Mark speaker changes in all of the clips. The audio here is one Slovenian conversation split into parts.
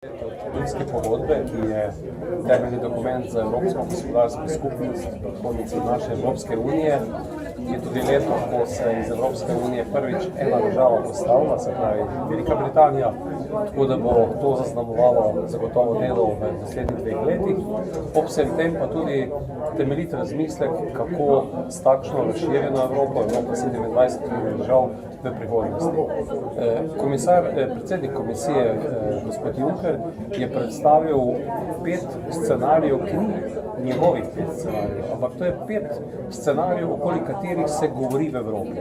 Speaker 1: Rimske pogodbe, ki je temeljni dokument za Evropsko gospodarsko skupnost, predhodnici naše Evropske unije, je tudi leto, ko se iz Evropske unije prvič ena država postavila, se pravi Velika Britanija, tako da bo to zaznamovalo zagotovo delo v naslednjih 2 letih. Ob vsem tem pa tudi temeljit razmislek, kako s takšno razširjeno Evropo, Evropo 27 držav, v prihodnosti. Predsednik komisije, gospod Juncker, je predstavil 5 scenarijev, ki ni njegovih 5 scenarijev, ampak to je 5 scenarijev, okoli katerih se govori v Evropi.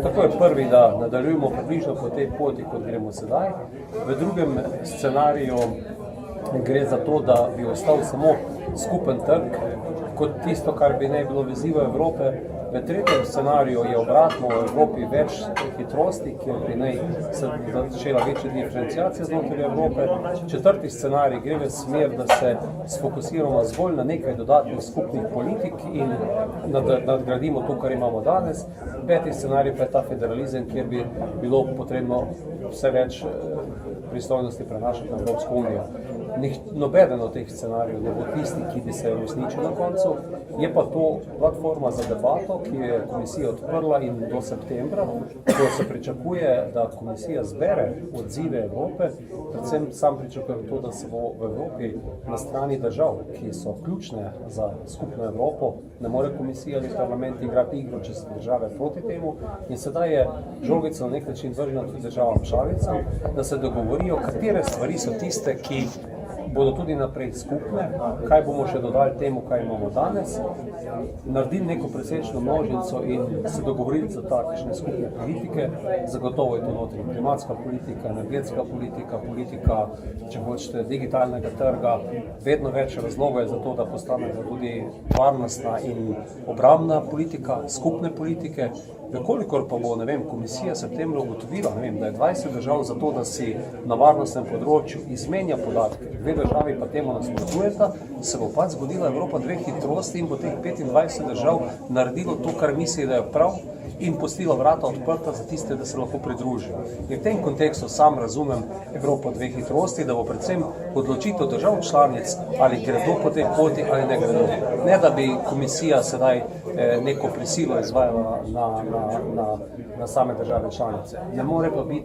Speaker 1: Tako je prvi, da nadaljujemo približno po tej poti, kot gremo sedaj. V drugem scenariju gre za to, da bi ostal samo skupen trg, kot tisto, kar bi naj bilo vezivo Evrope. V tretjem scenariju je obratno v Evropi več hitrosti, kjer bi naj se začela večja diferencijacija znotraj Evrope. Četrti scenarij gre v smer, da se sfokusiramo zgolj na nekaj dodatnih skupnih politik in nadgradimo to, kar imamo danes. Peti scenarij pa je ta federalizem, kjer bi bilo potrebno vse več pristojnosti prenašati na Evropsko unijo. Nobeden od teh scenarijev ne bo tisti, ki bi se uresničil na koncu. Je pa to platforma za debato, ki je komisija odprla in do septembra, ko se pričakuje, da komisija zbere odzive Evrope, predvsem sam pričakujem to, da se bo v Evropi na strani držav, ki so ključne za skupno Evropo, ne more komisija ali parlament igrati igro, če so države proti temu. In sedaj je žogica na nek način vržena tudi državam članicam, da se dogovorijo, katere stvari so tiste, ki bodo tudi naprej skupne, kaj bomo še dodali temu, kaj imamo danes, naredili neko presečno množico in se dogovorili za takšne skupne politike. Zagotovo je to notri klimatska politika, energetska politika, politika, če hočete, digitalnega trga. Vedno več razlogov je za to, da postanemo tudi varnostna in obrambna politika, skupne politike. Vekolikor pa bo, komisija septembra ugotovila, da je 20 držav za to, da si na varnostnem področju izmenja podatke, 2 državi pa temu nasprotujeta, se bo pač zgodila Evropa 2 hitrosti in bo teh 25 držav naredilo to, kar misli, da je prav, in pustila vrata odprta za tiste, da se lahko pridružijo. In v tem kontekstu sam razumem Evropo 2 hitrosti, da bo predvsem odločitev držav članic, ali gredo po tej poti ali ne gredo. Ne, da bi komisija sedaj neko prisilo izvajala na same države članice. Ne more pa biti,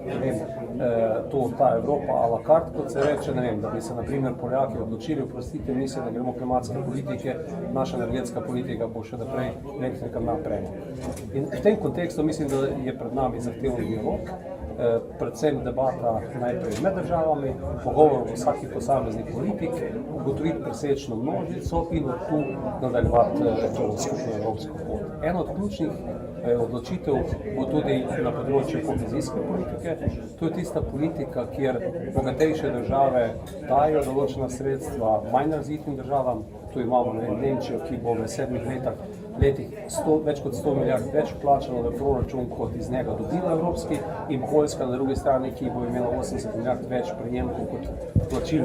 Speaker 1: ta Evropa a la carte, kot se reče, da bi se na primer Poljaki odločili, oprostite, mislim, da gremo klimatske politike, naša energetska politika bo še naprej elektrika naprej. In v tem kontekstu mislim, da je pred nami zahtevni dialog, predvsem debata najprej med državami, pogovor o vsaki posamezni politik, ugotoviti presečno množico in od tu nadaljevati to skupno evropsko pot. Eno od ključnih odločitev bo tudi na področju kohezijske politike. To je tista politika, kjer bogatejše države dajo določena sredstva manj razvitim državam. Tu imamo Nemčijo, ki bo v 7 letih več kot 100 milijard več plačalo v proračun, kot iz njega dobila evropski, in Poljska na drugi strani, ki bo imela 80 milijard več prejemkov kot plačil.